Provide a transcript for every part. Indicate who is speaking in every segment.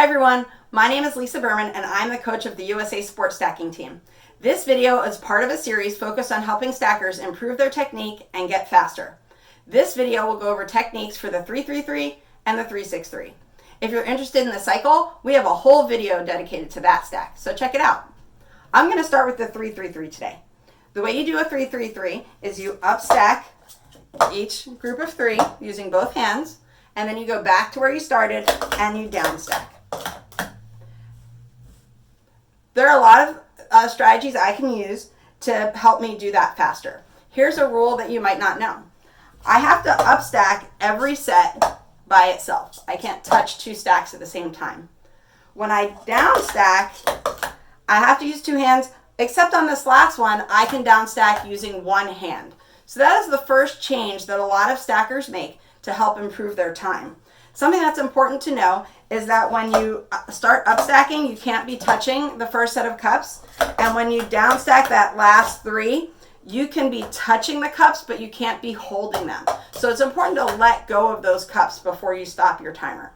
Speaker 1: everyone, my name is Lisa Berman and I'm the coach of the USA Sport Stacking team. This video is part of a series focused on helping stackers improve their technique and get faster. This video will go over techniques for the 3-3-3 and the 3-6-3. If you're interested in the cycle, we have a whole video dedicated to that stack, so check it out. I'm going to start with the 3-3-3 today. The way you do a 3-3-3 is you upstack each group of three using both hands, and then you go back to where you started and you downstack. There are a lot of strategies I can use to help me do that faster. Here's a rule that you might not know. I have to upstack every set by itself. I can't touch two stacks at the same time. When I downstack, I have to use two hands, except on this last one, I can downstack using one hand. So that is the first change that a lot of stackers make to help improve their time. Something that's important to know is that when you start upstacking, you can't be touching the first set of cups. And when you downstack that last three, you can be touching the cups, but you can't be holding them. So it's important to let go of those cups before you stop your timer.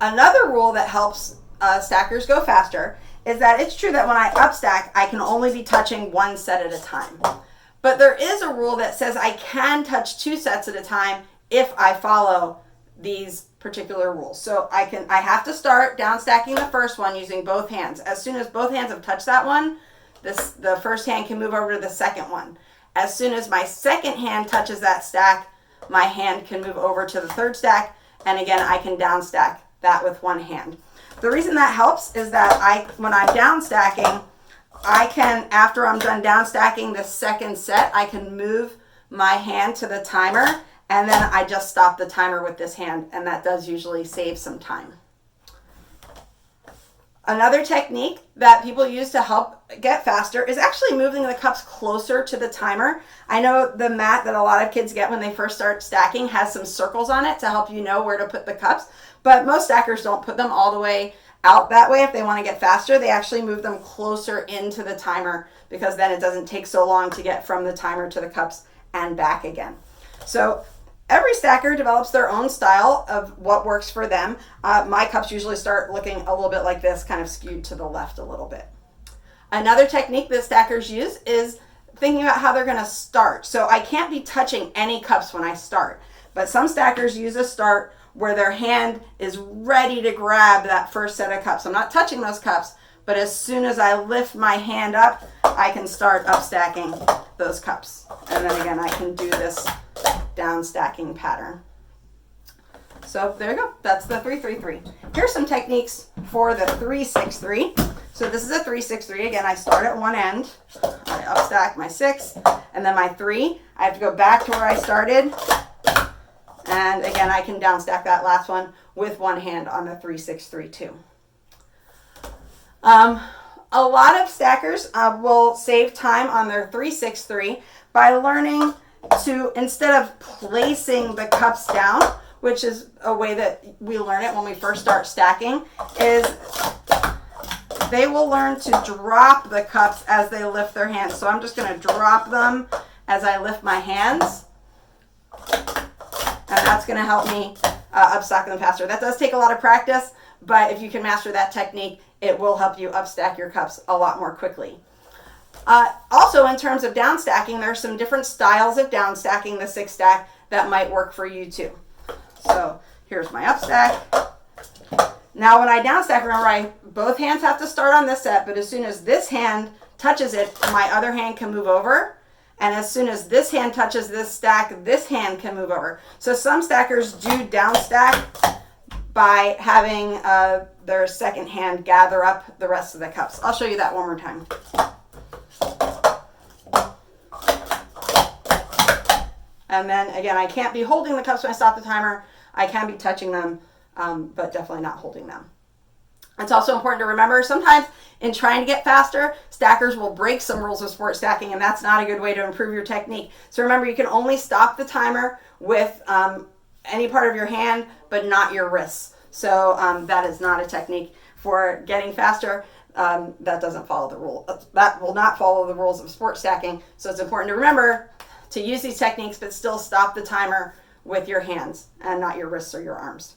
Speaker 1: Another rule that helps stackers go faster is that it's true that when I upstack, I can only be touching one set at a time. But there is a rule that says I can touch two sets at a time if I follow these particular rules. So I have to start downstacking the first one using both hands. As soon as both hands have touched that one, the first hand can move over to the second one. As soon as my second hand touches that stack, my hand can move over to the third stack, and again I can downstack that with one hand. The reason that helps is that when I'm downstacking, I can, after I'm done downstacking the second set, I can move my hand to the timer, and then I just stop the timer with this hand, and that does usually save some time. Another technique that people use to help get faster is actually moving the cups closer to the timer. I know the mat that a lot of kids get when they first start stacking has some circles on it to help you know where to put the cups, but most stackers don't put them all the way out that way. If they want to get faster, they actually move them closer into the timer because then it doesn't take so long to get from the timer to the cups and back again. So every stacker develops their own style of what works for them. My cups usually start looking a little bit like this, kind of skewed to the left a little bit. Another technique that stackers use is thinking about how they're going to start. So I can't be touching any cups when I start, but some stackers use a start where their hand is ready to grab that first set of cups. I'm not touching those cups, but as soon as I lift my hand up, I can start upstacking those cups. And then again, I can do this downstacking pattern. So there you go. That's the 3-3-3. Here's some techniques for the 3-6-3. So this is a 3-6-3. Again, I start at one end. I upstack my 6 and then my 3. I have to go back to where I started. And again, I can downstack that last one with one hand on the 3-6-3 too. A lot of stackers will save time on their 3-6-3 by learning to, instead of placing the cups down, which is a way that we learn it when we first start stacking, is they will learn to drop the cups as they lift their hands. So I'm just going to drop them as I lift my hands. And that's going to help me upstack them faster. That does take a lot of practice, but if you can master that technique, it will help you upstack your cups a lot more quickly. Also, in terms of downstacking, there are some different styles of downstacking the 6 stack that might work for you too. So here's my upstack. Now when I downstack, remember both hands have to start on this set, but as soon as this hand touches it, my other hand can move over. And as soon as this hand touches this stack, this hand can move over. So some stackers do downstack by having their second hand gather up the rest of the cups. I'll show you that one more time. And then again, I can't be holding the cups when I stop the timer. I can be touching them, but definitely not holding them. It's also important to remember sometimes in trying to get faster, stackers will break some rules of sport stacking, and that's not a good way to improve your technique. So remember, you can only stop the timer with any part of your hand, but not your wrists. So that is not a technique for getting faster. That doesn't follow the rule. That will not follow the rules of sport stacking. So it's important to remember to use these techniques, but still stop the timer with your hands and not your wrists or your arms.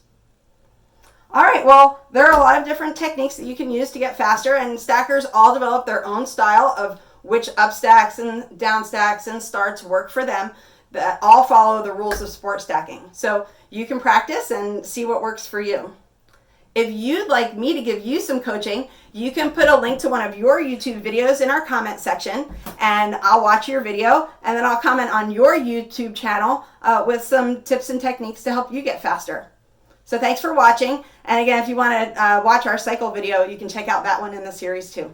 Speaker 1: All right, well, there are a lot of different techniques that you can use to get faster, and stackers all develop their own style of which up stacks and down stacks and starts work for them, that all follow the rules of sport stacking. So you can practice and see what works for you. If you'd like me to give you some coaching, you can put a link to one of your YouTube videos in our comment section, and I'll watch your video, and then I'll comment on your YouTube channel with some tips and techniques to help you get faster. So thanks for watching. And again, if you want to watch our cycle video, you can check out that one in the series too.